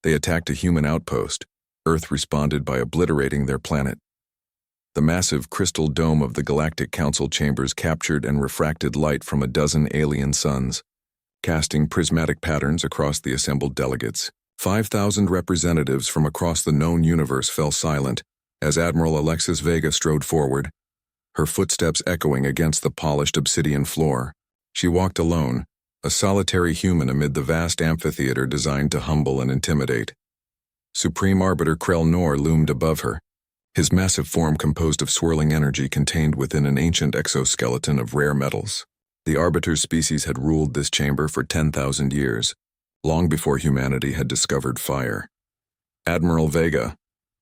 They attacked a human outpost. Earth responded by obliterating their planet. The massive crystal dome of the Galactic Council chambers captured and refracted light from a dozen alien suns, casting prismatic patterns across the assembled delegates. 5,000 representatives from across the known universe fell silent as Admiral Alexis Vega strode forward, her footsteps echoing against the polished obsidian floor. She walked alone, a solitary human amid the vast amphitheater designed to humble and intimidate. Supreme Arbiter Krell Nor loomed above her, his massive form composed of swirling energy contained within an ancient exoskeleton of rare metals. The Arbiter's species had ruled this chamber for 10,000 years, long before humanity had discovered fire. Admiral Vega,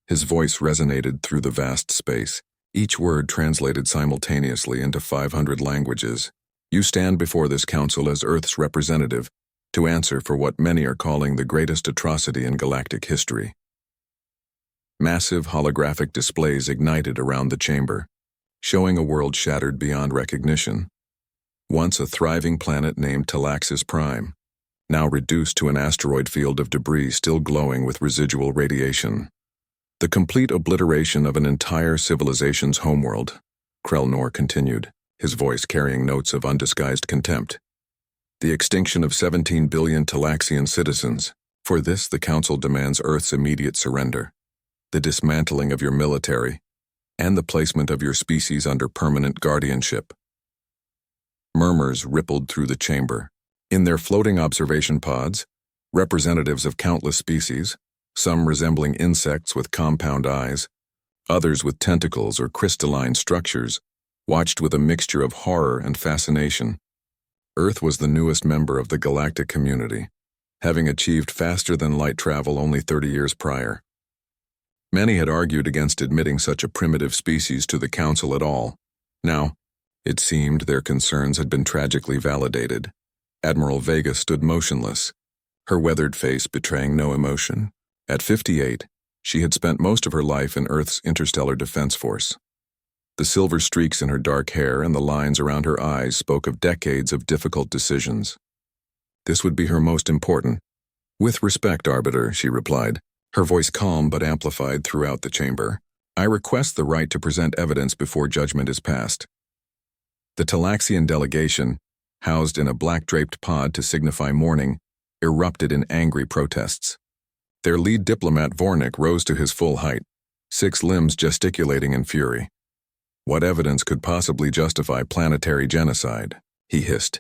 his voice resonated through the vast space, each word translated simultaneously into 500 languages. You stand before this council as Earth's representative, to answer for what many are calling the greatest atrocity in galactic history. Massive holographic displays ignited around the chamber, showing a world shattered beyond recognition. Once a thriving planet named Talaxis Prime, now reduced to an asteroid field of debris still glowing with residual radiation. The complete obliteration of an entire civilization's homeworld, Krell Nor continued, his voice carrying notes of undisguised contempt. The extinction of 17 billion Talaxian citizens. For this, the Council demands Earth's immediate surrender, the dismantling of your military, and the placement of your species under permanent guardianship. Murmurs rippled through the chamber. In their floating observation pods, representatives of countless species, some resembling insects with compound eyes, others with tentacles or crystalline structures, watched with a mixture of horror and fascination. Earth was the newest member of the galactic community, having achieved faster-than-light travel only 30 years prior. Many had argued against admitting such a primitive species to the Council at all. Now, it seemed their concerns had been tragically validated. Admiral Vega stood motionless, her weathered face betraying no emotion. At 58, she had spent most of her life in Earth's interstellar defense force. The silver streaks in her dark hair and the lines around her eyes spoke of decades of difficult decisions. This would be her most important. With respect, Arbiter, she replied, her voice calm but amplified throughout the chamber. I request the right to present evidence before judgment is passed. The Talaxian delegation, housed in a black-draped pod to signify mourning, erupted in angry protests. Their lead diplomat Vornik rose to his full height, 6 limbs gesticulating in fury. What evidence could possibly justify planetary genocide? He hissed,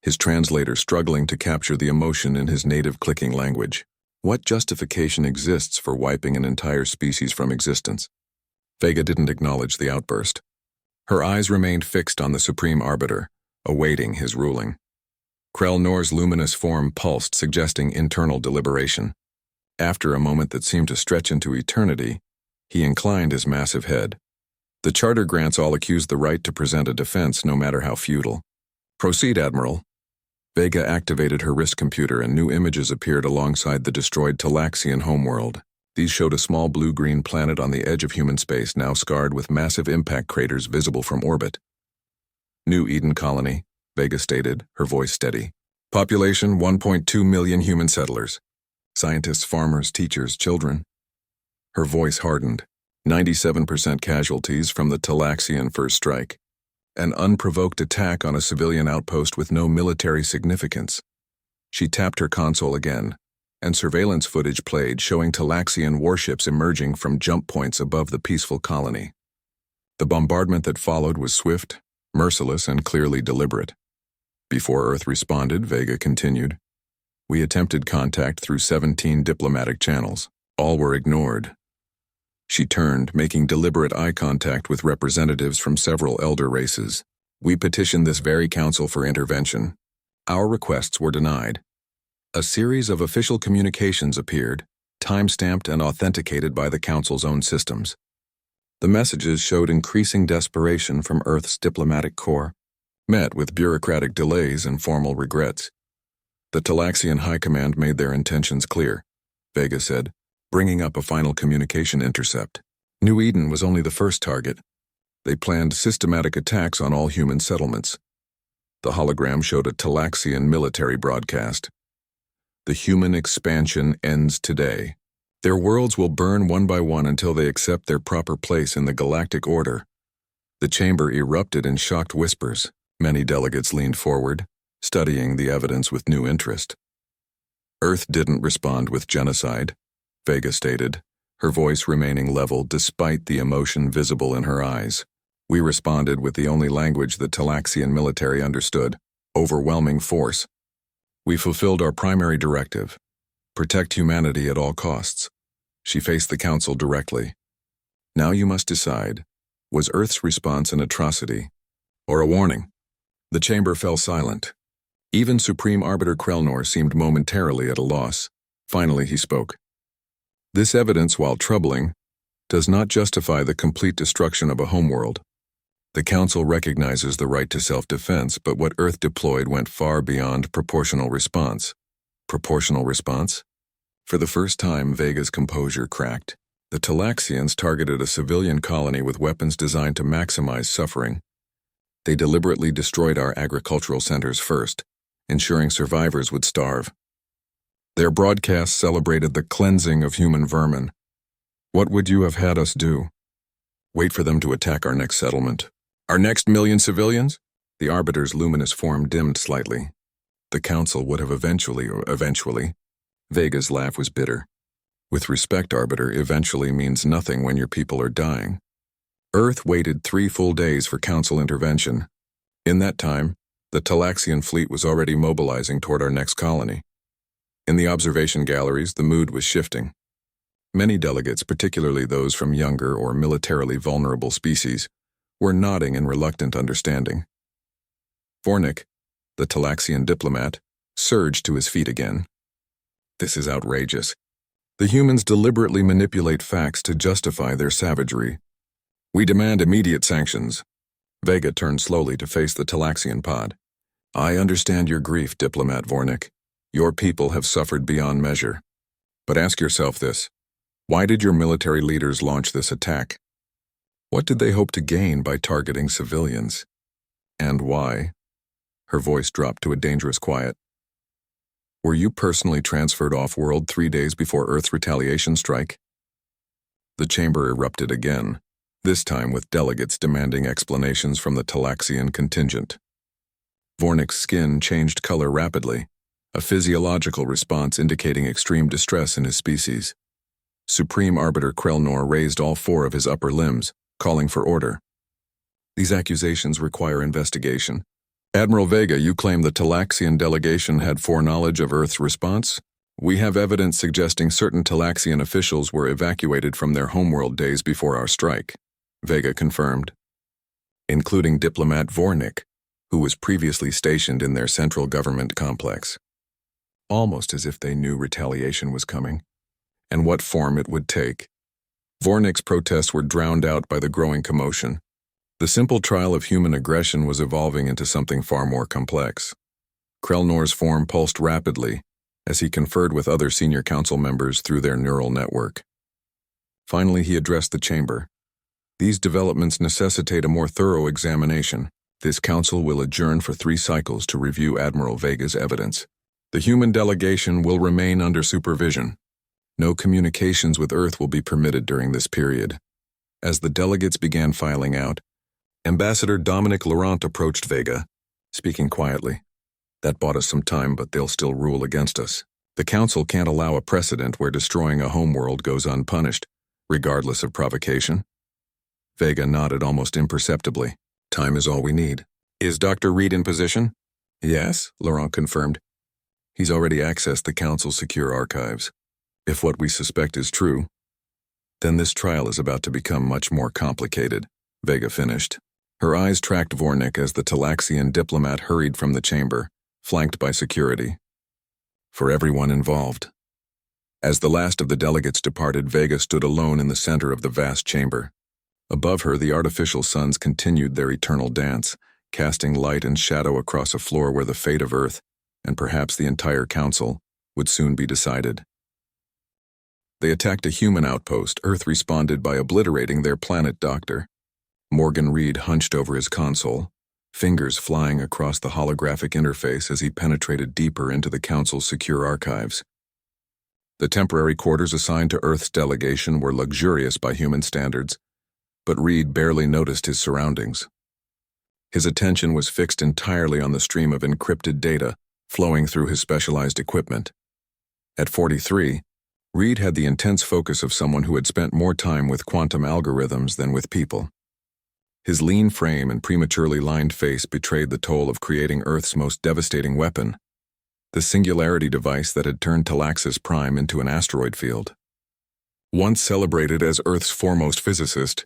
his translator struggling to capture the emotion in his native clicking language. What justification exists for wiping an entire species from existence? Vega didn't acknowledge the outburst. Her eyes remained fixed on the Supreme Arbiter, awaiting his ruling. Krell Nor's luminous form pulsed, suggesting internal deliberation. After a moment that seemed to stretch into eternity, he inclined his massive head. The charter grants all accused the right to present a defense, no matter how futile. Proceed, Admiral. Vega activated her wrist computer and new images appeared alongside the destroyed Talaxian homeworld. These showed a small blue-green planet on the edge of human space, now scarred with massive impact craters visible from orbit. New Eden Colony, Vega stated, her voice steady. Population 1.2 million human settlers. Scientists, farmers, teachers, children. Her voice hardened. 97% casualties from the Talaxian first strike. An unprovoked attack on a civilian outpost with no military significance. She tapped her console again, and surveillance footage played showing Talaxian warships emerging from jump points above the peaceful colony. The bombardment that followed was swift, merciless, and clearly deliberate. Before Earth responded, Vega continued. We attempted contact through 17 diplomatic channels. All were ignored. She turned, making deliberate eye contact with representatives from several elder races. We petitioned this very council for intervention. Our requests were denied. A series of official communications appeared, time-stamped and authenticated by the council's own systems. The messages showed increasing desperation from Earth's diplomatic corps, met with bureaucratic delays and formal regrets. The Talaxian High Command made their intentions clear, Vega said, bringing up a final communication intercept. New Eden was only the first target. They planned systematic attacks on all human settlements. The hologram showed a Talaxian military broadcast. The human expansion ends today. Their worlds will burn one by one until they accept their proper place in the galactic order. The chamber erupted in shocked whispers. Many delegates leaned forward, studying the evidence with new interest. Earth didn't respond with genocide, Vega stated, her voice remaining level despite the emotion visible in her eyes. We responded with the only language the Talaxian military understood: overwhelming force. We fulfilled our primary directive: protect humanity at all costs. She faced the Council directly. Now you must decide, was Earth's response an atrocity or a warning? The chamber fell silent. Even Supreme Arbiter Krelnor seemed momentarily at a loss. Finally he spoke. This evidence, while troubling, does not justify the complete destruction of a homeworld. The Council recognizes the right to self-defense, but what Earth deployed went far beyond proportional response. Proportional response? For the first time, Vega's composure cracked. The Talaxians targeted a civilian colony with weapons designed to maximize suffering. They deliberately destroyed our agricultural centers first, ensuring survivors would starve. Their broadcasts celebrated the cleansing of human vermin. What would you have had us do? Wait for them to attack our next settlement. Our next million civilians? The Arbiter's luminous form dimmed slightly. The Council would have eventually. Vega's laugh was bitter. With respect, Arbiter, eventually means nothing when your people are dying. Earth waited 3 full days for Council intervention. In that time, the Talaxian fleet was already mobilizing toward our next colony. In the observation galleries, the mood was shifting. Many delegates, particularly those from younger or militarily vulnerable species, were nodding in reluctant understanding. Vornik, the Talaxian diplomat, surged to his feet again. This is outrageous. The humans deliberately manipulate facts to justify their savagery. We demand immediate sanctions. Vega turned slowly to face the Talaxian pod. I understand your grief, Diplomat Vornik. Your people have suffered beyond measure. But ask yourself this. Why did your military leaders launch this attack? What did they hope to gain by targeting civilians? And why? Her voice dropped to a dangerous quiet. Were you personally transferred off-world 3 days before Earth's retaliation strike? The chamber erupted again, this time with delegates demanding explanations from the Talaxian contingent. Vornik's skin changed color rapidly, a physiological response indicating extreme distress in his species. Supreme Arbiter Krelnor raised all 4 of his upper limbs, calling for order. These accusations require investigation. Admiral Vega, you claim the Talaxian delegation had foreknowledge of Earth's response? We have evidence suggesting certain Talaxian officials were evacuated from their homeworld days before our strike, Vega confirmed, including Diplomat Vornik, who was previously stationed in their central government complex. Almost as if they knew retaliation was coming, and what form it would take. Vornik's protests were drowned out by the growing commotion. The simple trial of human aggression was evolving into something far more complex. Krelnor's form pulsed rapidly as he conferred with other senior council members through their neural network. Finally, he addressed the chamber. These developments necessitate a more thorough examination. This council will adjourn for 3 cycles to review Admiral Vega's evidence. The human delegation will remain under supervision. No communications with Earth will be permitted during this period. As the delegates began filing out, Ambassador Dominic Laurent approached Vega, speaking quietly. That bought us some time, but they'll still rule against us. The Council can't allow a precedent where destroying a homeworld goes unpunished, regardless of provocation. Vega nodded almost imperceptibly. Time is all we need. Is Dr. Reed in position? Yes, Laurent confirmed. He's already accessed the Council's secure archives. If what we suspect is true, then this trial is about to become much more complicated, Vega finished. Her eyes tracked Vornik as the Talaxian diplomat hurried from the chamber, flanked by security. For everyone involved. As the last of the delegates departed, Vega stood alone in the center of the vast chamber. Above her, the artificial suns continued their eternal dance, casting light and shadow across a floor where the fate of Earth, and perhaps the entire Council, would soon be decided. They attacked a human outpost. Earth responded by obliterating their planet doctor. Morgan Reed hunched over his console, fingers flying across the holographic interface as he penetrated deeper into the Council's secure archives. The temporary quarters assigned to Earth's delegation were luxurious by human standards, but Reed barely noticed his surroundings. His attention was fixed entirely on the stream of encrypted data flowing through his specialized equipment. At 43, Reed had the intense focus of someone who had spent more time with quantum algorithms than with people. His lean frame and prematurely lined face betrayed the toll of creating Earth's most devastating weapon, the singularity device that had turned Talaxis Prime into an asteroid field. Once celebrated as Earth's foremost physicist,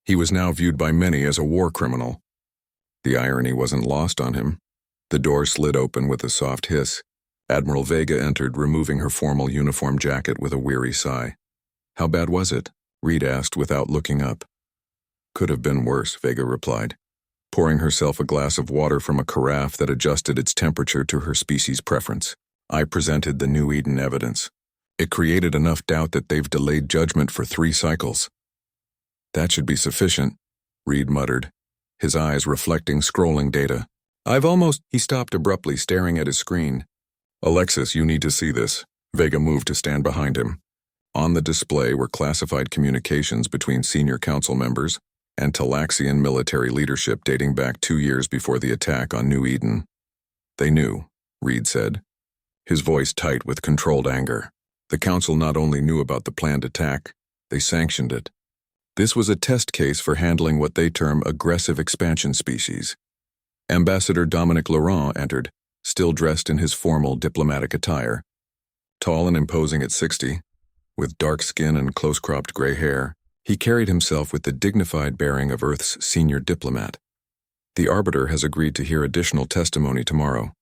he was now viewed by many as a war criminal. The irony wasn't lost on him. The door slid open with a soft hiss. Admiral Vega entered, removing her formal uniform jacket with a weary sigh. "How bad was it?" Reed asked without looking up. "Could have been worse," Vega replied, pouring herself a glass of water from a carafe that adjusted its temperature to her species' preference. "I presented the New Eden evidence. It created enough doubt that they've delayed judgment for 3 cycles." "That should be sufficient," Reed muttered, his eyes reflecting scrolling data. He stopped abruptly, staring at his screen. "Alexis, you need to see this." Vega moved to stand behind him. On the display were classified communications between senior council members and Talaxian military leadership dating back 2 years before the attack on New Eden. "They knew," Reed said, his voice tight with controlled anger. "The council not only knew about the planned attack, they sanctioned it. This was a test case for handling what they term aggressive expansion species." Ambassador Dominic Laurent entered, still dressed in his formal diplomatic attire. Tall and imposing at 60, with dark skin and close-cropped gray hair, he carried himself with the dignified bearing of Earth's senior diplomat. "The Arbiter has agreed to hear additional testimony tomorrow,"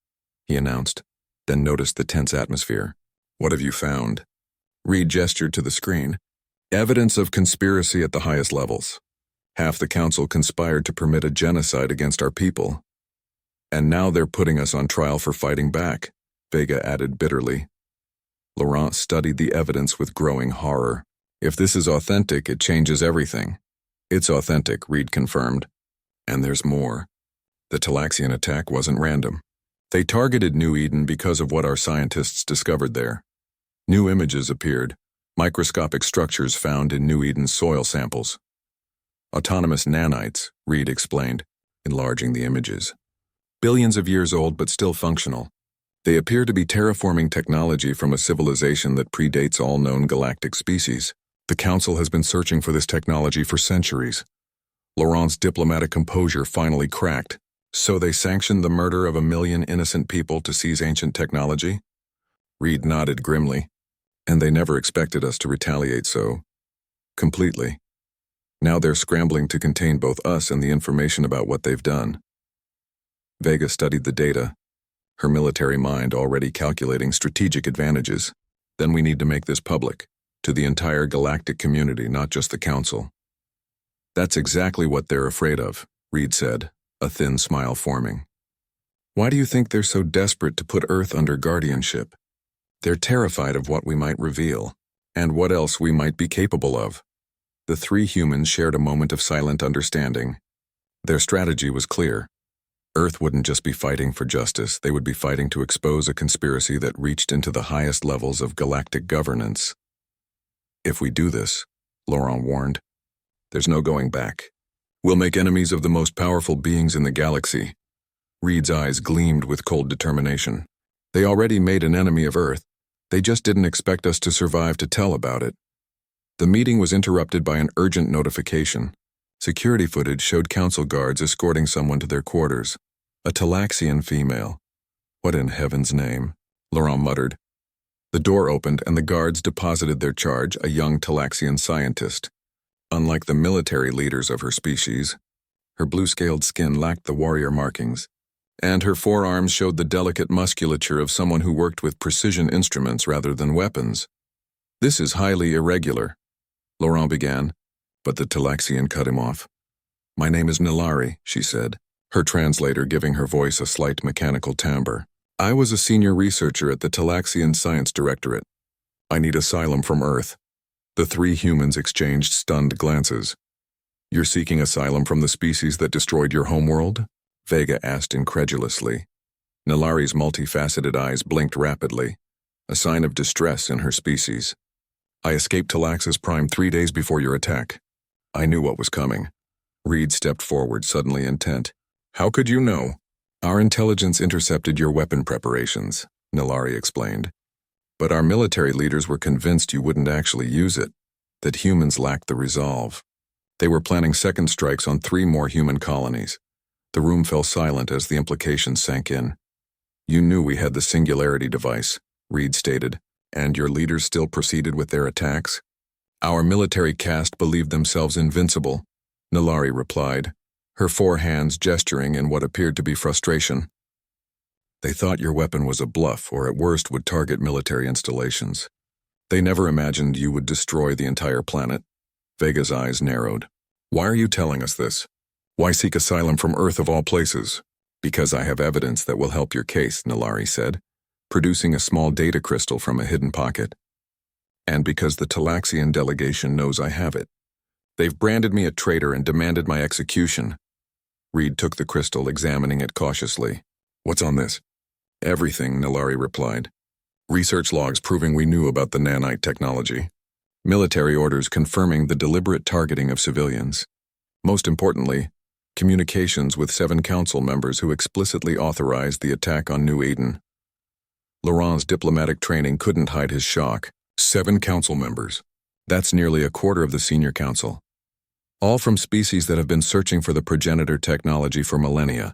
he announced, then noticed the tense atmosphere. "What have you found?" Reed gestured to the screen. "Evidence of conspiracy at the highest levels. Half the council conspired to permit a genocide against our people. And now they're putting us on trial for fighting back," Vega added bitterly. Laurent studied the evidence with growing horror. "If this is authentic, it changes everything." "It's authentic," Reed confirmed. "And there's more. The Talaxian attack wasn't random. They targeted New Eden because of what our scientists discovered there. New images appeared, microscopic structures found in New Eden's soil samples. Autonomous nanites," Reed explained, enlarging the images. "Billions of years old but still functional. They appear to be terraforming technology from a civilization that predates all known galactic species. The Council has been searching for this technology for centuries." Laurent's diplomatic composure finally cracked. "So they sanctioned the murder of 1 million innocent people to seize ancient technology?" Reed nodded grimly. "And they never expected us to retaliate so completely. Now they're scrambling to contain both us and the information about what they've done." Vega studied the data, her military mind already calculating strategic advantages. "Then we need to make this public, to the entire galactic community, not just the Council." "That's exactly what they're afraid of," Reed said, a thin smile forming. "Why do you think they're so desperate to put Earth under guardianship? They're terrified of what we might reveal, and what else we might be capable of." The 3 humans shared a moment of silent understanding. Their strategy was clear. Earth wouldn't just be fighting for justice, they would be fighting to expose a conspiracy that reached into the highest levels of galactic governance. "If we do this," Laurent warned, "there's no going back. We'll make enemies of the most powerful beings in the galaxy." Reed's eyes gleamed with cold determination. "They already made an enemy of Earth. They just didn't expect us to survive to tell about it." The meeting was interrupted by an urgent notification. Security footage showed council guards escorting someone to their quarters. A Talaxian female. "What in heaven's name?" Laurent muttered. The door opened and the guards deposited their charge, a young Talaxian scientist. Unlike the military leaders of her species, her blue-scaled skin lacked the warrior markings, and her forearms showed the delicate musculature of someone who worked with precision instruments rather than weapons. "This is highly irregular," Laurent began, but the Talaxian cut him off. "My name is Nilari," she said, her translator giving her voice a slight mechanical timbre. "I was a senior researcher at the Talaxian Science Directorate. I need asylum from Earth." The 3 humans exchanged stunned glances. "You're seeking asylum from the species that destroyed your homeworld?" Vega asked incredulously. Nilari's multifaceted eyes blinked rapidly, a sign of distress in her species. I escaped Talaxis Prime 3 days before your attack. I knew what was coming. Reed stepped forward, suddenly intent. How could you know? Our intelligence intercepted your weapon preparations, Nilari explained. But our military leaders were convinced you wouldn't actually use it, that humans lacked the resolve. They were planning second strikes on 3 more human colonies. The room fell silent as the implications sank in. You knew we had the singularity device, Reed stated, and your leaders still proceeded with their attacks? Our military caste believed themselves invincible, Nilari replied, her 4 hands gesturing in what appeared to be frustration. They thought your weapon was a bluff, or at worst would target military installations. They never imagined you would destroy the entire planet. Vega's eyes narrowed. Why are you telling us this? Why seek asylum from Earth of all places? Because I have evidence that will help your case, Nilari said, producing a small data crystal from a hidden pocket. And because the Talaxian delegation knows I have it. They've branded me a traitor and demanded my execution. Reed took the crystal, examining it cautiously. What's on this? Everything, Nilari replied. Research logs proving we knew about the nanite technology. Military orders confirming the deliberate targeting of civilians. Most importantly, communications with 7 council members who explicitly authorized the attack on New Eden. Laurent's diplomatic training couldn't hide his shock. 7 council members. That's nearly a quarter of the senior council. All from species that have been searching for the progenitor technology for millennia,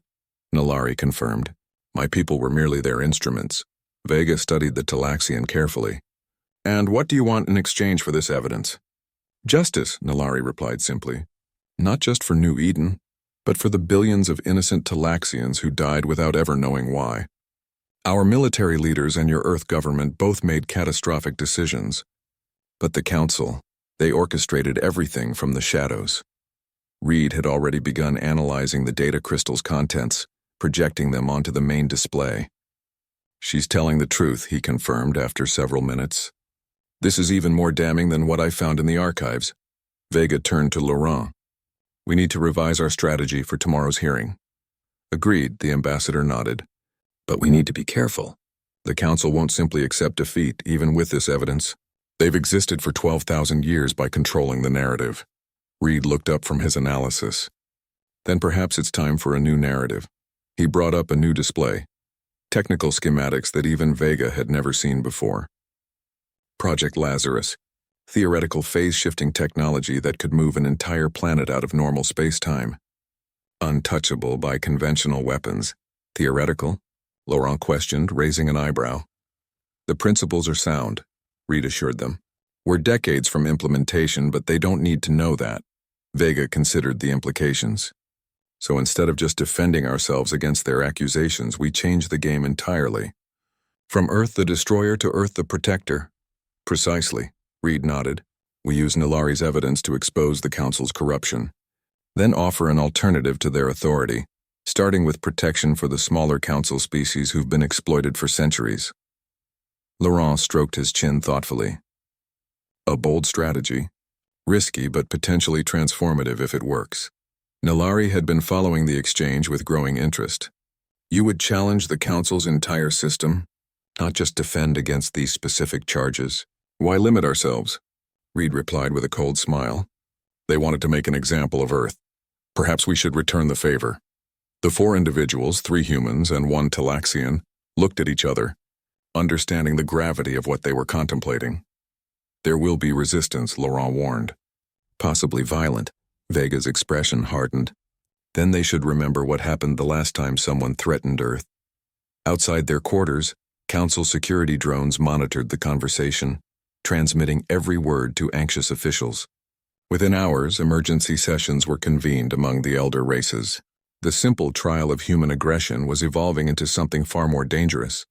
Nilari confirmed. My people were merely their instruments. Vega studied the Talaxian carefully. And what do you want in exchange for this evidence? Justice, Nilari replied simply. Not just for New Eden, but for the billions of innocent Talaxians who died without ever knowing why. Our military leaders and your Earth government both made catastrophic decisions. But the Council, they orchestrated everything from the shadows. Reed had already begun analyzing the data crystal's contents, projecting them onto the main display. She's telling the truth, he confirmed after several minutes. This is even more damning than what I found in the archives. Vega turned to Laurent. We need to revise our strategy for tomorrow's hearing. Agreed, the ambassador nodded. But we need to be careful. The Council won't simply accept defeat, even with this evidence. They've existed for 12,000 years by controlling the narrative. Reed looked up from his analysis. Then perhaps it's time for a new narrative. He brought up a new display. Technical schematics that even Vega had never seen before. Project Lazarus. Theoretical phase-shifting technology that could move an entire planet out of normal space-time. Untouchable by conventional weapons. Theoretical? Laurent questioned, raising an eyebrow. The principles are sound, Reed assured them. We're decades from implementation, but they don't need to know that. Vega considered the implications. So instead of just defending ourselves against their accusations, we changed the game entirely. From Earth the Destroyer to Earth the Protector. Precisely, Reed nodded. We use Nilari's evidence to expose the Council's corruption, then offer an alternative to their authority, starting with protection for the smaller Council species who've been exploited for centuries. Laurent stroked his chin thoughtfully. A bold strategy. Risky but potentially transformative if it works. Nilari had been following the exchange with growing interest. You would challenge the Council's entire system, not just defend against these specific charges. Why limit ourselves? Reed replied with a cold smile. They wanted to make an example of Earth. Perhaps we should return the favor. The 4 individuals, 3 humans and 1 Talaxian, looked at each other, understanding the gravity of what they were contemplating. There will be resistance, Laurent warned. Possibly violent. Vega's expression hardened. Then they should remember what happened the last time someone threatened Earth. Outside their quarters, Council security drones monitored the conversation, transmitting every word to anxious officials. Within hours, emergency sessions were convened among the elder races. The simple trial of human aggression was evolving into something far more dangerous.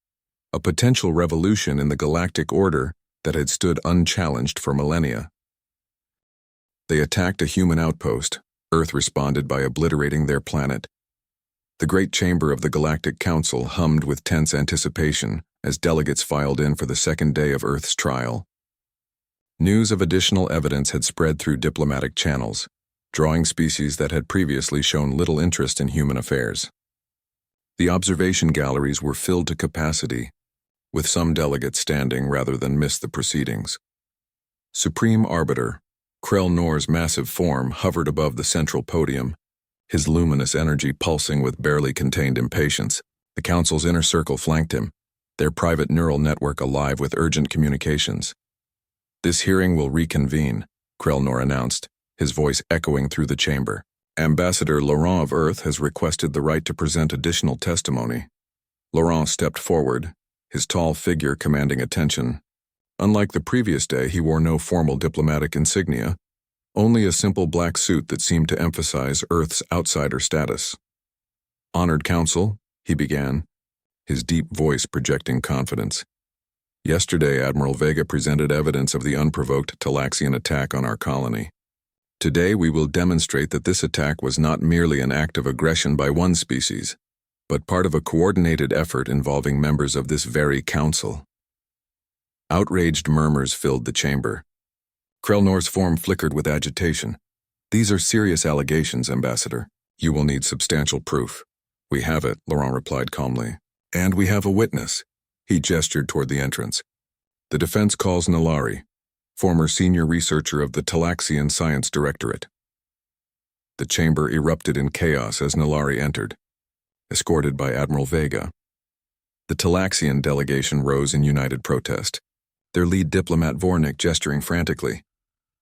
A potential revolution in the galactic order that had stood unchallenged for millennia. They attacked a human outpost. Earth responded by obliterating their planet. The great chamber of the Galactic Council hummed with tense anticipation as delegates filed in for the second day of Earth's trial. News of additional evidence had spread through diplomatic channels, drawing species that had previously shown little interest in human affairs. The observation galleries were filled to capacity, with some delegates standing rather than miss the proceedings. Supreme Arbiter, Krell Nor's massive form hovered above the central podium, his luminous energy pulsing with barely contained impatience. The Council's inner circle flanked him, their private neural network alive with urgent communications. "This hearing will reconvene," Krell Nor announced, his voice echoing through the chamber. "Ambassador Laurent of Earth has requested the right to present additional testimony." Laurent stepped forward, his tall figure commanding attention. Unlike the previous day, he wore no formal diplomatic insignia, only a simple black suit that seemed to emphasize Earth's outsider status. "Honored Council," he began, his deep voice projecting confidence. "Yesterday, Admiral Vega presented evidence of the unprovoked Talaxian attack on our colony. Today, we will demonstrate that this attack was not merely an act of aggression by one species, but part of a coordinated effort involving members of this very council." Outraged murmurs filled the chamber. Krell Nor's form flickered with agitation. "These are serious allegations, Ambassador. You will need substantial proof." "We have it," Laurent replied calmly. "And we have a witness." He gestured toward the entrance. "The defense calls Nalari, former senior researcher of the Talaxian Science Directorate." The chamber erupted in chaos as Nalari entered, escorted by Admiral Vega. The Talaxian delegation rose in united protest, their lead diplomat Vornik gesturing frantically.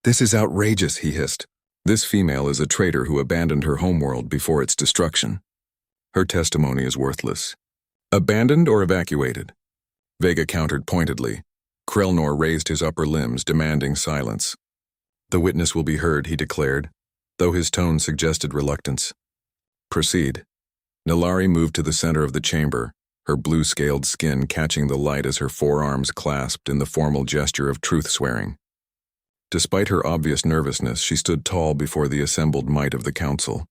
"This is outrageous," he hissed. "This female is a traitor who abandoned her homeworld before its destruction. Her testimony is worthless." "Abandoned or evacuated?" Vega countered pointedly. Krell Nor raised his upper limbs, demanding silence. "The witness will be heard," he declared, though his tone suggested reluctance. "Proceed." Nalari moved to the center of the chamber, her blue-scaled skin catching the light as her forearms clasped in the formal gesture of truth-swearing. Despite her obvious nervousness, she stood tall before the assembled might of the council.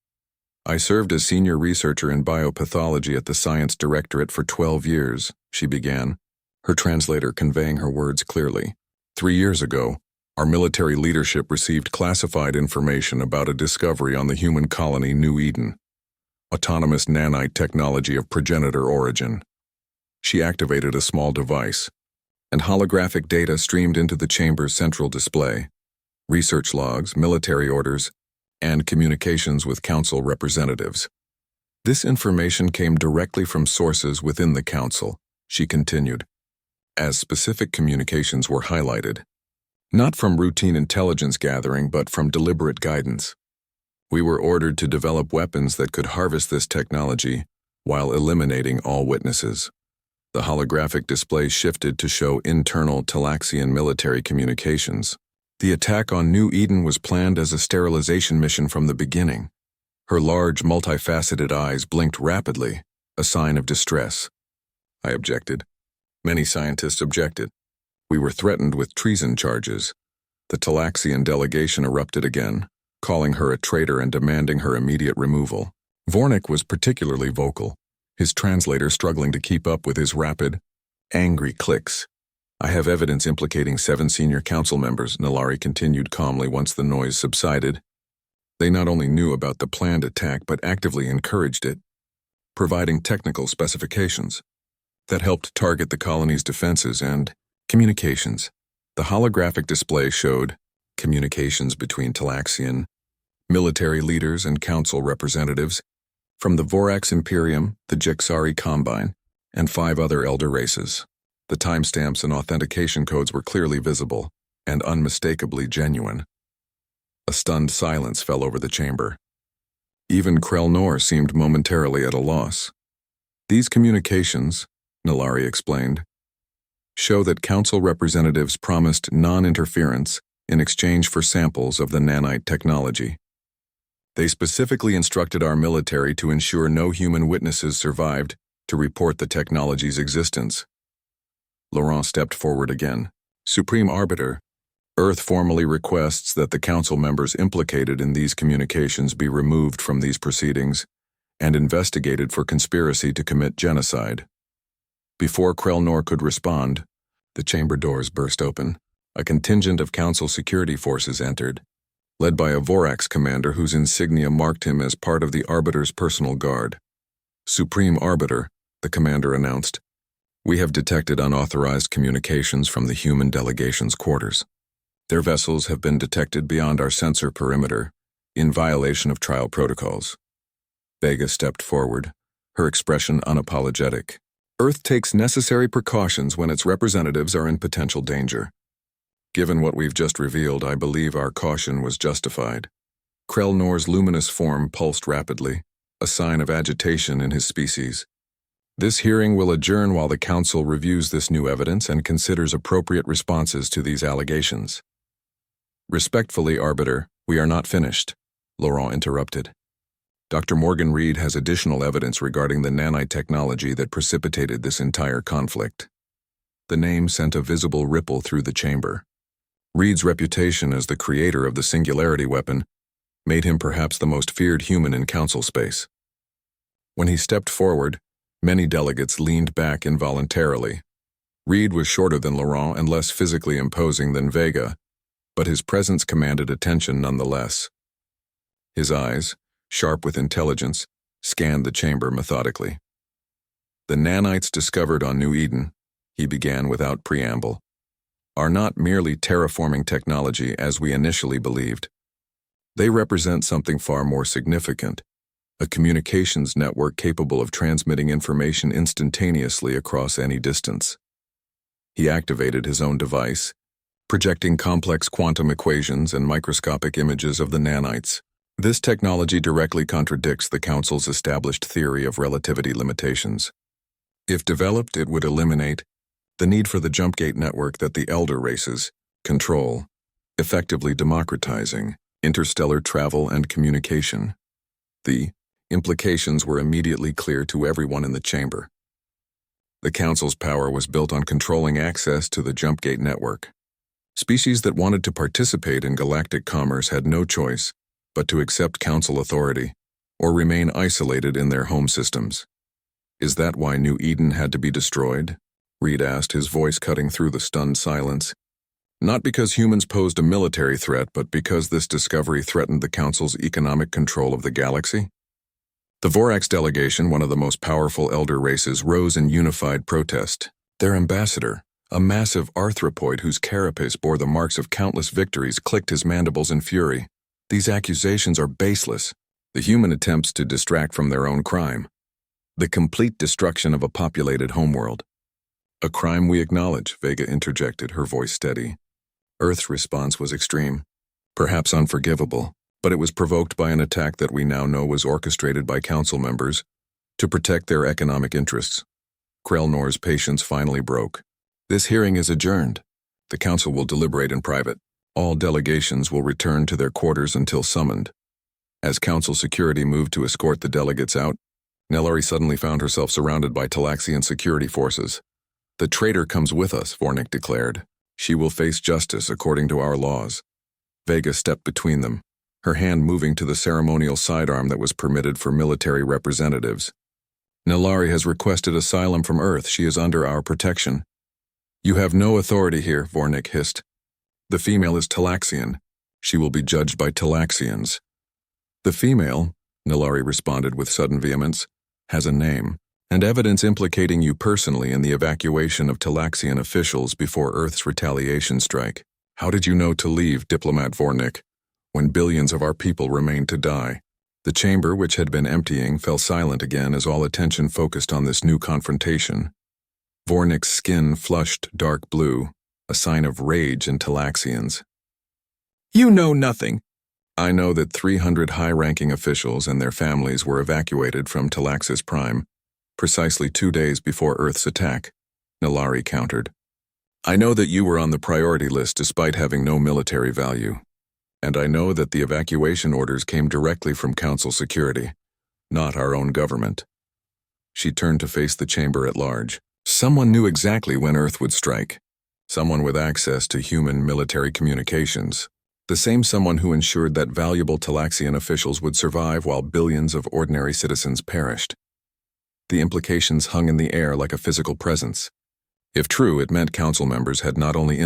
"I served as senior researcher in biopathology at the Science Directorate for 12 years, she began, her translator conveying her words clearly. 3 years ago, our military leadership received classified information about a discovery on the human colony New Eden. Autonomous nanite technology of progenitor origin. She activated a small device, and holographic data streamed into the chamber's central display. Research logs, military orders, and communications with council representatives. This information came directly from sources within the council," she continued, as specific communications were highlighted. "Not from routine intelligence gathering, but from deliberate guidance. We were ordered to develop weapons that could harvest this technology while eliminating all witnesses." The holographic display shifted to show internal Talaxian military communications. "The attack on New Eden was planned as a sterilization mission from the beginning." Her large, multifaceted eyes blinked rapidly, a sign of distress. I objected. Many scientists objected. We were threatened with treason charges. The Talaxian delegation erupted again, calling her a traitor and demanding her immediate removal. Vornik was particularly vocal, his translator struggling to keep up with his rapid, angry clicks. "I have evidence implicating 7 senior council members," Nalari continued calmly once the noise subsided. "They not only knew about the planned attack but actively encouraged it, providing technical specifications that helped target the colony's defenses and communications." The holographic display showed communications between Talaxian military leaders and council representatives from the Vorax Imperium, the Jixari Combine, and 5 other elder races. The timestamps and authentication codes were clearly visible and unmistakably genuine. A stunned silence fell over the chamber. Even Krell Nor seemed momentarily at a loss. "These communications," Nalari explained, "show that council representatives promised non-interference in exchange for samples of the nanite technology. They specifically instructed our military to ensure no human witnesses survived to report the technology's existence." Laurent stepped forward again. "Supreme Arbiter, Earth formally requests that the council members implicated in these communications be removed from these proceedings and investigated for conspiracy to commit genocide." Before Krell Nor could respond, the chamber doors burst open. A contingent of council security forces entered, led by a Vorax commander whose insignia marked him as part of the Arbiter's personal guard. Supreme Arbiter, the commander announced. We have detected unauthorized communications from the human delegation's quarters. Their vessels have been detected beyond our sensor perimeter, in violation of trial protocols. Vega stepped forward, her expression unapologetic. Earth takes necessary precautions when its representatives are in potential danger. Given what we've just revealed, I believe our caution was justified. Krell-Nor's luminous form pulsed rapidly, a sign of agitation in his species. This hearing will adjourn while the Council reviews this new evidence and considers appropriate responses to these allegations. Respectfully, Arbiter, we are not finished, Laurent interrupted. Dr. Morgan Reed has additional evidence regarding the nanite technology that precipitated this entire conflict. The name sent a visible ripple through the chamber. Reed's reputation as the creator of the singularity weapon made him perhaps the most feared human in council space. When he stepped forward, many delegates leaned back involuntarily. Reed was shorter than Laurent and less physically imposing than Vega, but his presence commanded attention nonetheless. His eyes, sharp with intelligence, scanned the chamber methodically. The nanites discovered on New Eden, he began without preamble, are not merely terraforming technology as we initially believed. They represent something far more significant, a communications network capable of transmitting information instantaneously across any distance. He activated his own device, projecting complex quantum equations and microscopic images of the nanites. This technology directly contradicts the Council's established theory of relativity limitations. If developed, it would eliminate the need for the jumpgate network that the elder races control, effectively democratizing interstellar travel and communication. The implications were immediately clear to everyone in the chamber. The Council's power was built on controlling access to the jumpgate network. Species that wanted to participate in galactic commerce had no choice but to accept Council authority or remain isolated in their home systems. Is that why New Eden had to be destroyed? Reed asked, his voice cutting through the stunned silence. Not because humans posed a military threat, but because this discovery threatened the Council's economic control of the galaxy? The Vorax delegation, one of the most powerful elder races, rose in unified protest. Their ambassador, a massive arthropoid whose carapace bore the marks of countless victories, clicked his mandibles in fury. These accusations are baseless. The human attempts to distract from their own crime. The complete destruction of a populated homeworld. A crime we acknowledge, Vega interjected, her voice steady. Earth's response was extreme, perhaps unforgivable, but it was provoked by an attack that we now know was orchestrated by Council members to protect their economic interests. Krell-Nor's patience finally broke. This hearing is adjourned. The Council will deliberate in private. All delegations will return to their quarters until summoned. As Council security moved to escort the delegates out, Nellari suddenly found herself surrounded by Talaxian security forces. The traitor comes with us, Vornik declared. She will face justice according to our laws. Vega stepped between them, her hand moving to the ceremonial sidearm that was permitted for military representatives. Nellari has requested asylum from Earth. She is under our protection. You have no authority here, Vornik hissed. The female is Talaxian. She will be judged by Talaxians. The female, Nellari responded with sudden vehemence, has a name, and evidence implicating you personally in the evacuation of Talaxian officials before Earth's retaliation strike. How did you know to leave, Diplomat Vornik, when billions of our people remained to die? The chamber, which had been emptying, fell silent again as all attention focused on this new confrontation. Vornik's skin flushed dark blue, a sign of rage in Talaxians. You know nothing. I know that 300 high-ranking officials and their families were evacuated from Talaxis Prime, precisely 2 days before Earth's attack, Nellari countered. I know that you were on the priority list despite having no military value. And I know that the evacuation orders came directly from Council security, not our own government. She turned to face the chamber at large. Someone knew exactly when Earth would strike. Someone with access to human military communications. The same someone who ensured that valuable Talaxian officials would survive while billions of ordinary citizens perished. The implications hung in the air like a physical presence. If true, it meant Council members had not only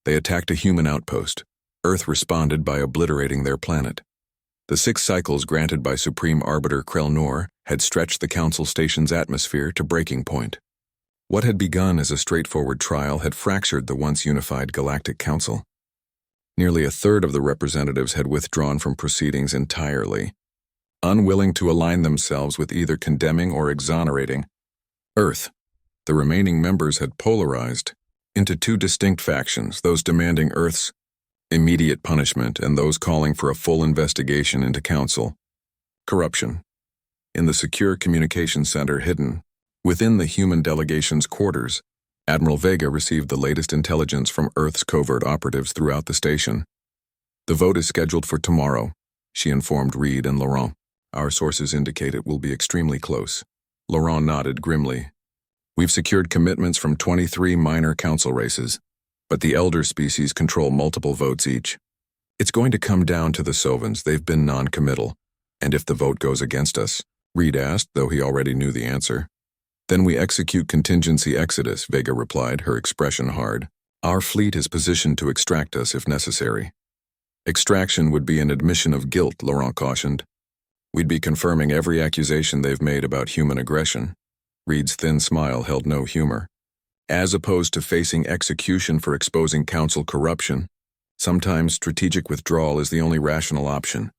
they attacked a human outpost. Earth responded by obliterating their planet. The 6 cycles granted by Supreme Arbiter Krell-Nor had stretched the Council Station's atmosphere to breaking point. What had begun as a straightforward trial had fractured the once unified Galactic Council. Nearly a third of the representatives had withdrawn from proceedings entirely, unwilling to align themselves with either condemning or exonerating Earth. The remaining members had polarized into two distinct factions, those demanding Earth's immediate punishment and those calling for a full investigation into Council corruption. In the secure communications center hidden within the human delegation's quarters, Admiral Vega received the latest intelligence from Earth's covert operatives throughout the station. The vote is scheduled for tomorrow, she informed Reed and Laurent. Our sources indicate it will be extremely close. Laurent nodded grimly. We've secured commitments from 23 minor council races, but the elder species control multiple votes each. It's going to come down to the Sovans. They've been non-committal. And if the vote goes against us, Reed asked, though he already knew the answer. Then we execute contingency exodus, Vega replied, her expression hard. Our fleet is positioned to extract us if necessary. Extraction would be an admission of guilt, Laurent cautioned. We'd be confirming every accusation they've made about human aggression. Reed's thin smile held no humor. As opposed to facing execution for exposing council corruption, sometimes strategic withdrawal is the only rational option.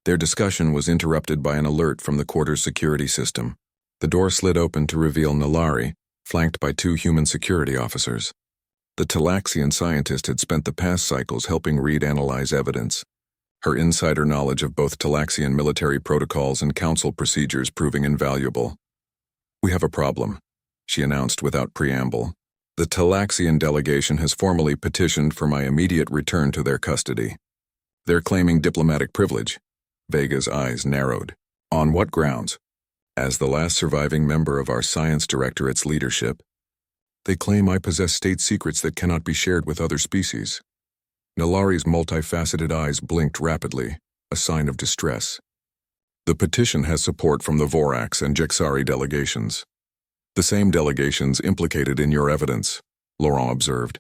Their discussion was interrupted by an alert from the quarter's security system. The door slid open to reveal Nalari, flanked by two human security officers. The Talaxian scientist had spent the past cycles helping Reed analyze evidence, her insider knowledge of both Talaxian military protocols and council procedures proving invaluable. We have a problem, she announced without preamble. The Talaxian delegation has formally petitioned for my immediate return to their custody. They're claiming diplomatic privilege. Vega's eyes narrowed. On what grounds? As the last surviving member of our science directorate's leadership, they claim I possess state secrets that cannot be shared with other species. Nalari's multifaceted eyes blinked rapidly, a sign of distress. The petition has support from the Vorax and Jexari delegations. The same delegations implicated in your evidence, Laurent observed.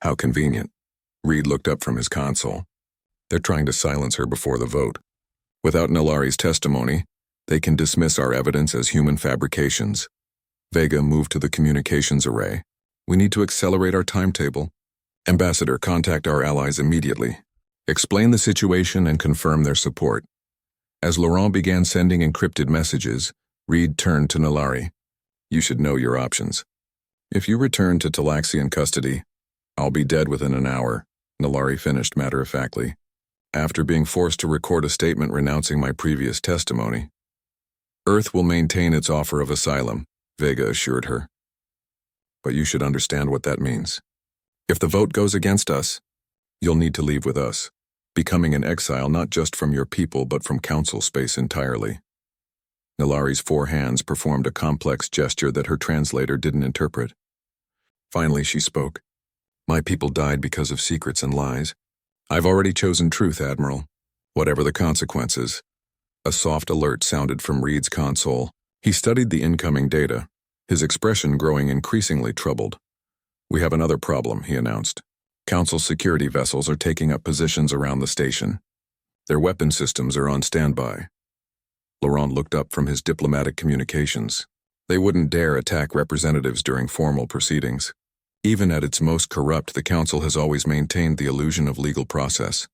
How convenient. Reed looked up from his console. They're trying to silence her before the vote. Without Nalari's testimony, they can dismiss our evidence as human fabrications. Vega moved to the communications array. We need to accelerate our timetable. Ambassador, contact our allies immediately. Explain the situation and confirm their support. As Laurent began sending encrypted messages, Reed turned to Nalari. You should know your options. If you return to Talaxian custody, I'll be dead within an hour, Nalari finished matter-of-factly. After being forced to record a statement renouncing my previous testimony. Earth will maintain its offer of asylum, Vega assured her. But you should understand what that means. If the vote goes against us, you'll need to leave with us, becoming an exile not just from your people but from council space entirely. Nalari's four hands performed a complex gesture that her translator didn't interpret. Finally she spoke. My people died because of secrets and lies. I've already chosen truth, Admiral, whatever the consequences. A soft alert sounded from Reed's console. He studied the incoming data, his expression growing increasingly troubled. We have another problem, he announced. Council security vessels are taking up positions around the station. Their weapon systems are on standby. Laurent looked up from his diplomatic communications. They wouldn't dare attack representatives during formal proceedings. Even at its most corrupt, the Council has always maintained the illusion of legal process.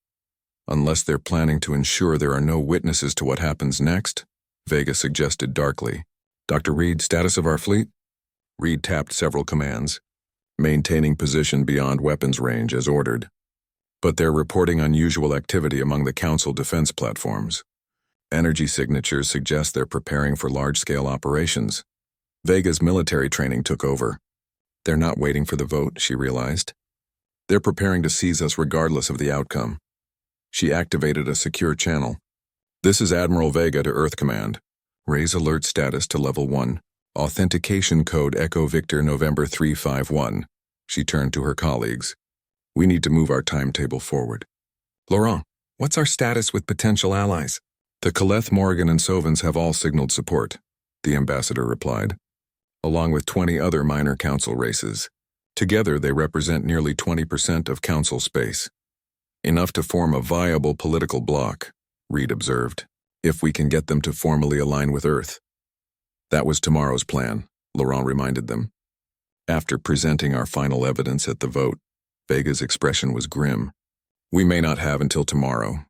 Unless they're planning to ensure there are no witnesses to what happens next, Vega suggested darkly. Dr. Reed, status of our fleet? Reed tapped several commands, maintaining position beyond weapons range as ordered. But they're reporting unusual activity among the Council defense platforms. Energy signatures suggest they're preparing for large-scale operations. Vega's military training took over. They're not waiting for the vote, she realized. They're preparing to seize us regardless of the outcome. She activated a secure channel. This is Admiral Vega to Earth Command. Raise alert status to level 1. Authentication code Echo Victor November 351. She turned to her colleagues. We need to move our timetable forward. Laurent, what's our status with potential allies? The Kaleth, Morgan, and Sovans have all signaled support, the ambassador replied, along with 20 other minor council races. Together they represent nearly 20% of council space. Enough to form a viable political bloc, Reed observed, if we can get them to formally align with Earth. That was tomorrow's plan, Laurent reminded them. After presenting our final evidence at the vote, Vega's expression was grim. We may not have until tomorrow.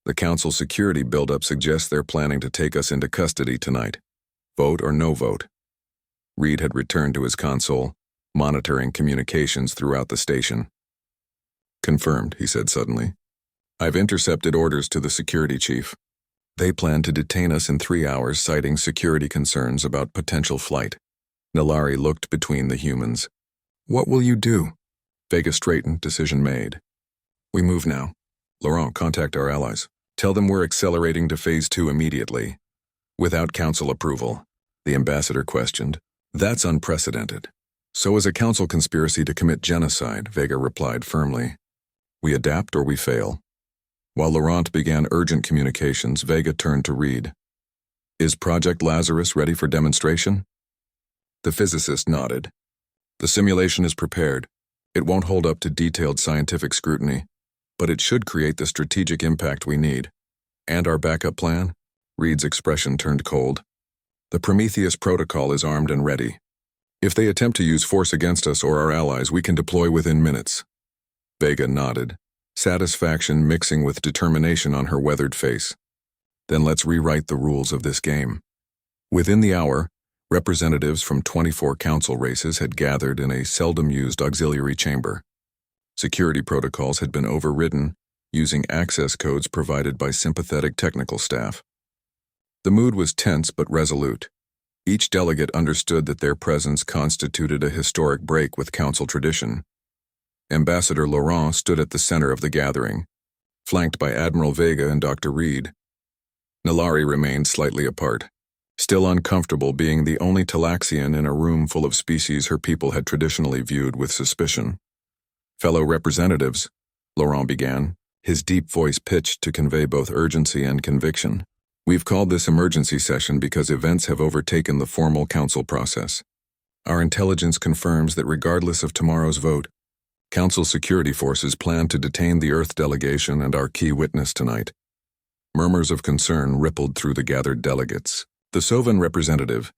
The council security buildup suggests they're planning to take us into custody tonight. Vote or no vote. Reed had returned to his console, monitoring communications throughout the station. Confirmed, he said suddenly. I've intercepted orders to the security chief. They plan to detain us in 3 hours, citing security concerns about potential flight. Nilari looked between the humans. What will you do? Vega straightened, decision made. We move now. Laurent, contact our allies. Tell them we're accelerating to Phase 2 immediately. Without council approval, the ambassador questioned. That's unprecedented. So is a council conspiracy to commit genocide, Vega replied firmly. We adapt or we fail. While Laurent began urgent communications, Vega turned to Reed. Is Project Lazarus ready for demonstration? The physicist nodded. The simulation is prepared. It won't hold up to detailed scientific scrutiny, but it should create the strategic impact we need. And our backup plan? Reed's expression turned cold. The Prometheus protocol is armed and ready. If they attempt to use force against us or our allies, we can deploy within minutes. Vega nodded, satisfaction mixing with determination on her weathered face. Then let's rewrite the rules of this game. Within the hour, representatives from 24 council races had gathered in a seldom-used auxiliary chamber. Security protocols had been overridden, using access codes provided by sympathetic technical staff. The mood was tense but resolute. Each delegate understood that their presence constituted a historic break with council tradition. Ambassador Laurent stood at the center of the gathering, flanked by Admiral Vega and Dr. Reed. Nilari remained slightly apart, still uncomfortable being the only Talaxian in a room full of species her people had traditionally viewed with suspicion. Fellow representatives, Laurent began, his deep voice pitched to convey both urgency and conviction. We've called this emergency session because events have overtaken the formal council process. Our intelligence confirms that regardless of tomorrow's vote, council security forces plan to detain the Earth delegation and our key witness tonight. Murmurs of concern rippled through the gathered delegates. The Sovan representative,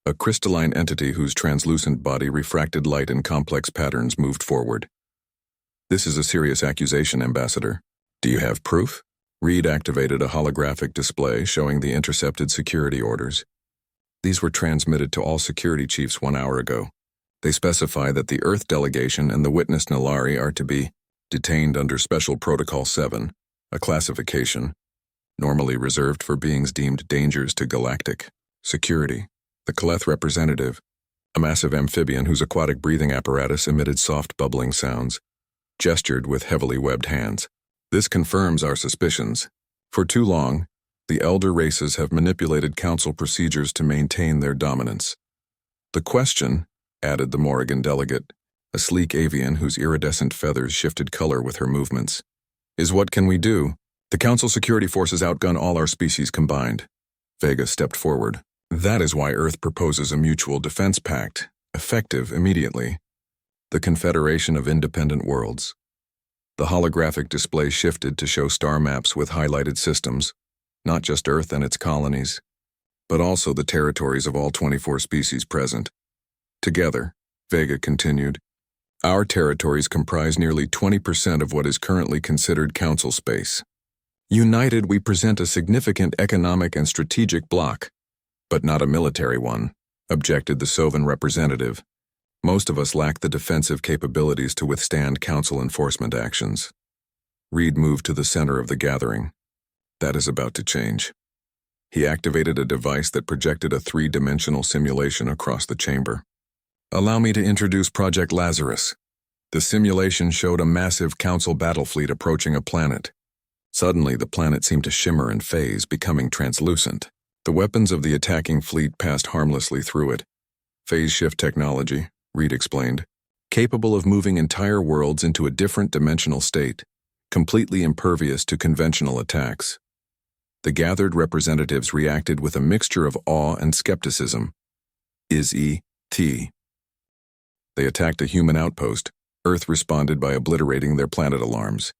a crystalline entity whose translucent body refracted light in complex patterns, moved forward. This is a serious accusation, Ambassador. Do you have proof? Reed activated a holographic display showing the intercepted security orders. These were transmitted to all security chiefs 1 hour ago. They specify that the Earth delegation and the witness Nilari are to be detained under Special Protocol 7, a classification normally reserved for beings deemed dangers to galactic security. The Kaleth representative, a massive amphibian whose aquatic breathing apparatus emitted soft bubbling sounds, gestured with heavily webbed hands. This confirms our suspicions. For too long, the elder races have manipulated council procedures to maintain their dominance. The question, added the Morrigan delegate, a sleek avian whose iridescent feathers shifted color with her movements, is what can we do? The council security forces outgun all our species combined. Vega stepped forward. That is why Earth proposes a mutual defense pact, effective immediately. The Confederation of Independent Worlds. The holographic display shifted to show star maps with highlighted systems, not just Earth and its colonies, but also the territories of all 24 species present. Together, Vega continued, our territories comprise nearly 20% of what is currently considered council space. United, we present a significant economic and strategic bloc, but not a military one, objected the Sovan representative. Most of us lack the defensive capabilities to withstand council enforcement actions. Reed moved to the center of the gathering. That is about to change. He activated a device that projected a 3-dimensional simulation across the chamber. Allow me to introduce Project Lazarus. The simulation showed a massive council battle fleet approaching a planet. Suddenly, the planet seemed to shimmer and phase, becoming translucent. The weapons of the attacking fleet passed harmlessly through it. Phase shift technology, Reed explained, capable of moving entire worlds into a different dimensional state, completely impervious to conventional attacks. The gathered representatives reacted with a mixture of awe and skepticism. Is-E-T. They attacked a human outpost. Earth responded by obliterating their planet alarms.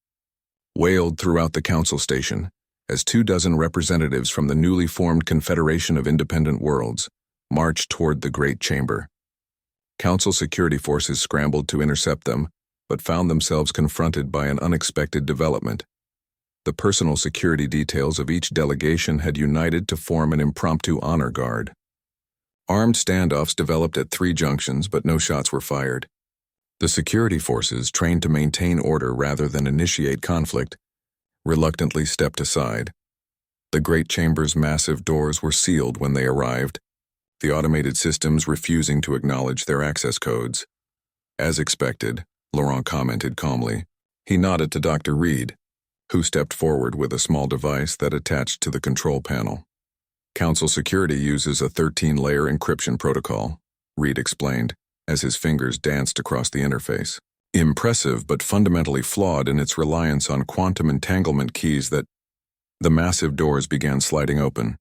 Wailed throughout the council station, as 24 representatives from the newly formed Confederation of Independent Worlds, marched toward the Great Chamber. Council security forces scrambled to intercept them, but found themselves confronted by an unexpected development. The personal security details of each delegation had united to form an impromptu honor guard. Armed standoffs developed at 3 junctions, but no shots were fired. The security forces, trained to maintain order rather than initiate conflict, reluctantly stepped aside. The Great Chamber's massive doors were sealed when they arrived, the automated systems refusing to acknowledge their access codes. As expected, Laurent commented calmly. He nodded to Dr. Reed, who stepped forward with a small device that attached to the control panel. Council security uses a 13-layer encryption protocol, Reed explained, as his fingers danced across the interface. Impressive but fundamentally flawed in its reliance on quantum entanglement keys that the massive doors began sliding open.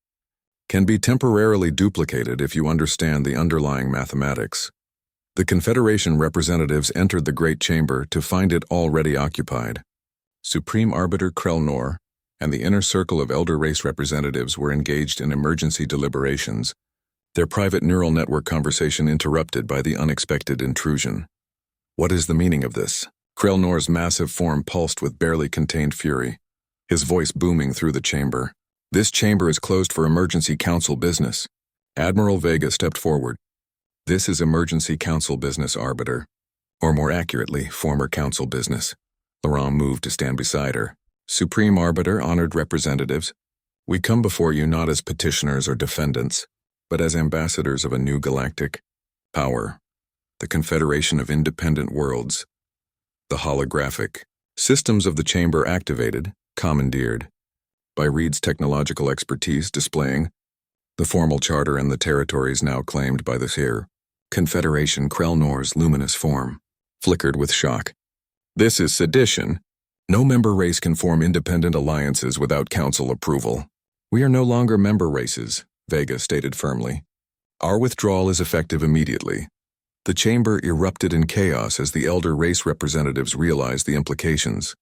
Can be temporarily duplicated if you understand the underlying mathematics. The Confederation representatives entered the Great Chamber to find it already occupied. Supreme Arbiter Krelnor and the inner circle of Elder Race representatives were engaged in emergency deliberations, their private neural network conversation interrupted by the unexpected intrusion. What is the meaning of this? Krelnor's massive form pulsed with barely contained fury, his voice booming through the chamber. This chamber is closed for emergency council business. Admiral Vega stepped forward. This is emergency council business, Arbiter. Or more accurately, former council business. Laurent moved to stand beside her. Supreme Arbiter, honored representatives, we come before you not as petitioners or defendants, but as ambassadors of a new galactic power, the Confederation of Independent Worlds. The holographic systems of the chamber activated, commandeered, by Reed's technological expertise displaying the formal charter and the territories now claimed by this here Confederation. Krelnor's luminous form flickered with shock. This is sedition. No member race can form independent alliances without council approval. We are no longer member races, Vega stated firmly. Our withdrawal is effective immediately. The chamber erupted in chaos as the elder race representatives realized the implications.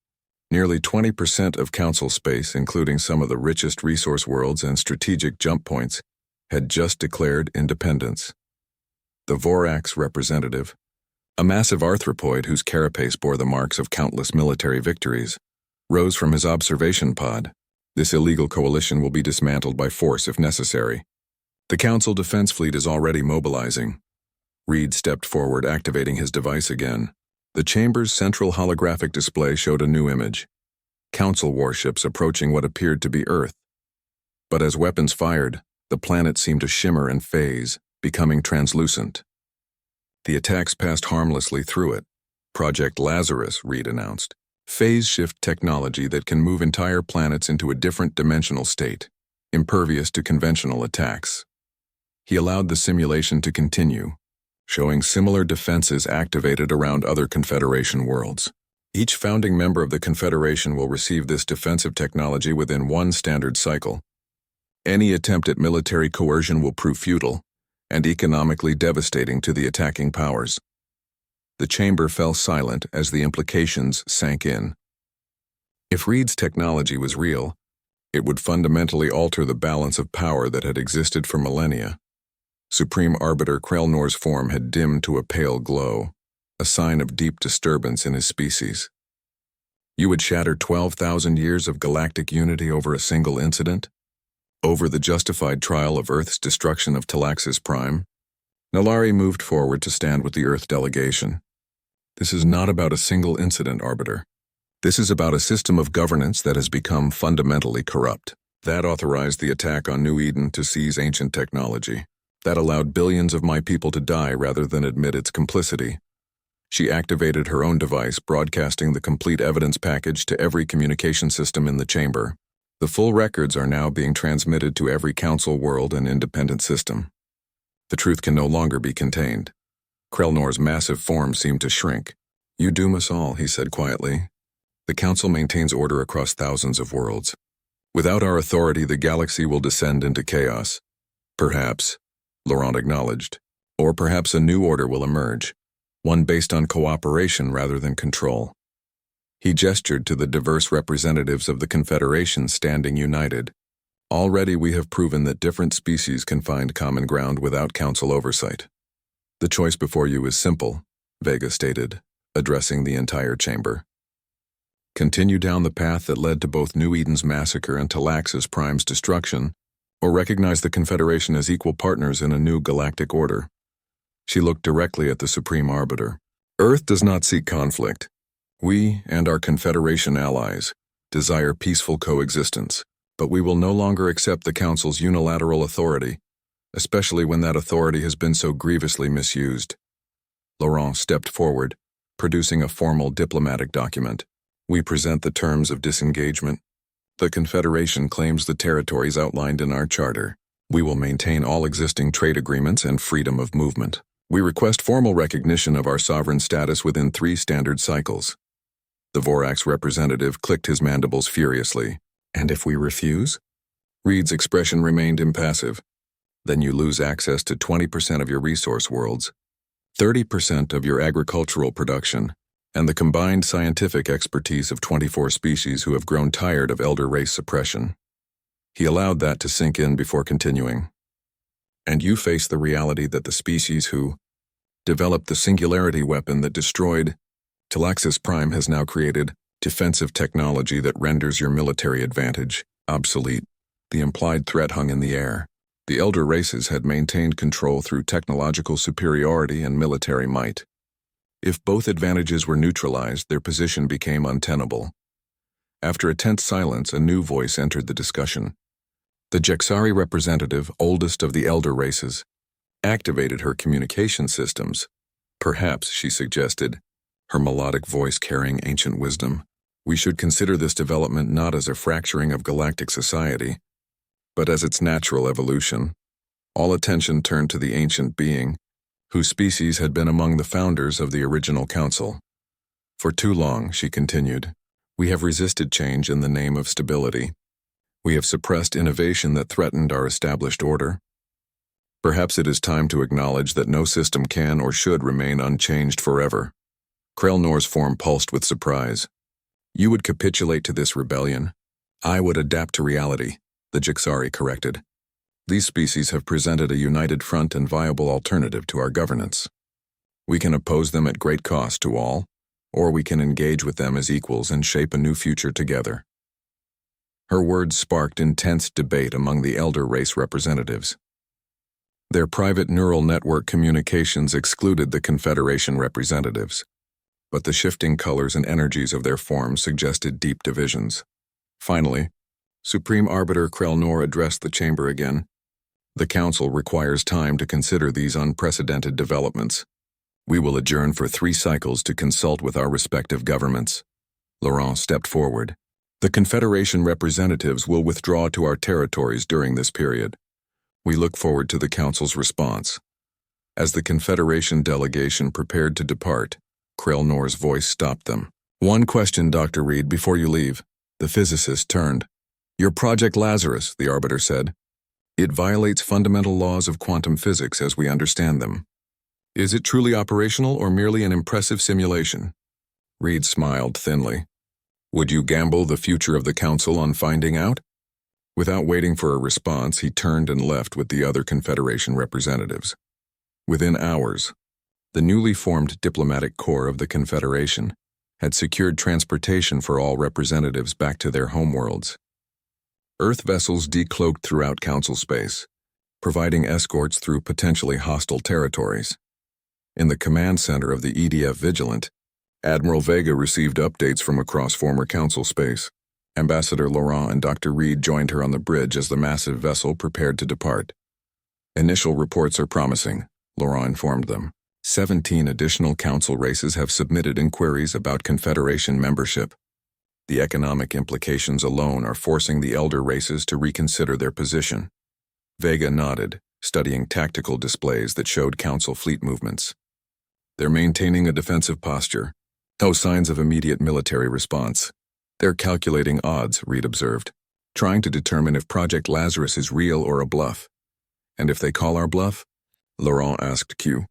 Nearly 20% of council space, including some of the richest resource worlds and strategic jump points, had just declared independence. The Vorax representative, a massive arthropoid whose carapace bore the marks of countless military victories, rose from his observation pod. This illegal coalition will be dismantled by force if necessary. The Council Defense Fleet is already mobilizing. Reed stepped forward, activating his device again. The chamber's central holographic display showed a new image. Council warships approaching what appeared to be Earth. But as weapons fired, the planet seemed to shimmer and phase, becoming translucent. The attacks passed harmlessly through it. Project Lazarus, Reed announced. Phase shift technology that can move entire planets into a different dimensional state, impervious to conventional attacks. He allowed the simulation to continue, showing similar defenses activated around other Confederation worlds. Each founding member of the Confederation will receive this defensive technology within one standard cycle. Any attempt at military coercion will prove futile and economically devastating to the attacking powers. The chamber fell silent as the implications sank in. If Reed's technology was real, it would fundamentally alter the balance of power that had existed for millennia. Supreme Arbiter Krelnor's form had dimmed to a pale glow, a sign of deep disturbance in his species. You would shatter 12,000 years of galactic unity over a single incident? Over the justified trial of Earth's destruction of Talaxis Prime? Nalari moved forward to stand with the Earth delegation. This is not about a single incident, Arbiter. This is about a system of governance that has become fundamentally corrupt. That authorized the attack on New Eden to seize ancient technology. That allowed billions of my people to die rather than admit its complicity. She activated her own device, broadcasting the complete evidence package to every communication system in the chamber. The full records are now being transmitted to every council world and independent system. The truth can no longer be contained. Krelnor's massive form seemed to shrink. You doom us all, he said quietly. The council maintains order across thousands of worlds. Without our authority, the galaxy will descend into chaos. Perhaps, Laurent acknowledged, or perhaps a new order will emerge, one based on cooperation rather than control. He gestured to the diverse representatives of the Confederation standing united. Already we have proven that different species can find common ground without council oversight. The choice before you is simple, Vega stated, addressing the entire chamber. Continue down the path that led to both New Eden's massacre and Talaxis Prime's destruction, or recognize the Confederation as equal partners in a new galactic order. She looked directly at the Supreme Arbiter. Earth does not seek conflict. We and our Confederation allies desire peaceful coexistence, but we will no longer accept the Council's unilateral authority, especially when that authority has been so grievously misused. Laurent stepped forward, producing a formal diplomatic document. We present the terms of disengagement. The Confederation claims the territories outlined in our charter. We will maintain all existing trade agreements and freedom of movement. We request formal recognition of our sovereign status within 3 standard cycles. The Vorax representative clicked his mandibles furiously. And if we refuse? Reed's expression remained impassive. Then you lose access to 20% of your resource worlds, 30% of your agricultural production, and the combined scientific expertise of 24 species who have grown tired of elder race suppression. He allowed that to sink in before continuing. And you face the reality that the species who developed the singularity weapon that destroyed Talaxis Prime has now created defensive technology that renders your military advantage obsolete. The implied threat hung in the air. The elder races had maintained control through technological superiority and military might. If both advantages were neutralized, their position became untenable. After a tense silence, a new voice entered the discussion. The Jexari representative, oldest of the elder races, activated her communication systems. Perhaps, she suggested, her melodic voice carrying ancient wisdom, we should consider this development not as a fracturing of galactic society, but as its natural evolution. All attention turned to the ancient being, whose species had been among the founders of the original council. For too long, she continued, we have resisted change in the name of stability. We have suppressed innovation that threatened our established order. Perhaps it is time to acknowledge that no system can or should remain unchanged forever. Krelnor's form pulsed with surprise. You would capitulate to this rebellion. I would adapt to reality, the Jexari corrected. These species have presented a united front and viable alternative to our governance. We can oppose them at great cost to all, or we can engage with them as equals and shape a new future together. Her words sparked intense debate among the elder race representatives. Their private neural network communications excluded the Confederation representatives, but the shifting colors and energies of their forms suggested deep divisions. Finally, Supreme Arbiter Krelnor addressed the chamber again. The Council requires time to consider these unprecedented developments. We will adjourn for 3 cycles to consult with our respective governments. Laurent stepped forward. The Confederation representatives will withdraw to our territories during this period. We look forward to the Council's response. As the Confederation delegation prepared to depart, Krelnor's voice stopped them. One question, Dr. Reed, before you leave. The physicist turned. Your Project Lazarus, the Arbiter said. It violates fundamental laws of quantum physics as we understand them. Is it truly operational or merely an impressive simulation? Reed smiled thinly. Would you gamble the future of the Council on finding out? Without waiting for a response, he turned and left with the other Confederation representatives. Within hours, the newly formed diplomatic corps of the Confederation had secured transportation for all representatives back to their homeworlds. Earth vessels decloaked throughout Council space, providing escorts through potentially hostile territories. In the command center of the EDF Vigilant, Admiral Vega received updates from across former Council space. Ambassador Laurent and Dr. Reed joined her on the bridge as the massive vessel prepared to depart. Initial reports are promising, Laurent informed them. 17 additional Council races have submitted inquiries about Confederation membership. The economic implications alone are forcing the elder races to reconsider their position. Vega nodded, studying tactical displays that showed Council fleet movements. They're maintaining a defensive posture. No signs of immediate military response. They're calculating odds, Reed observed, trying to determine if Project Lazarus is real or a bluff. And if they call our bluff? Laurent asked Q.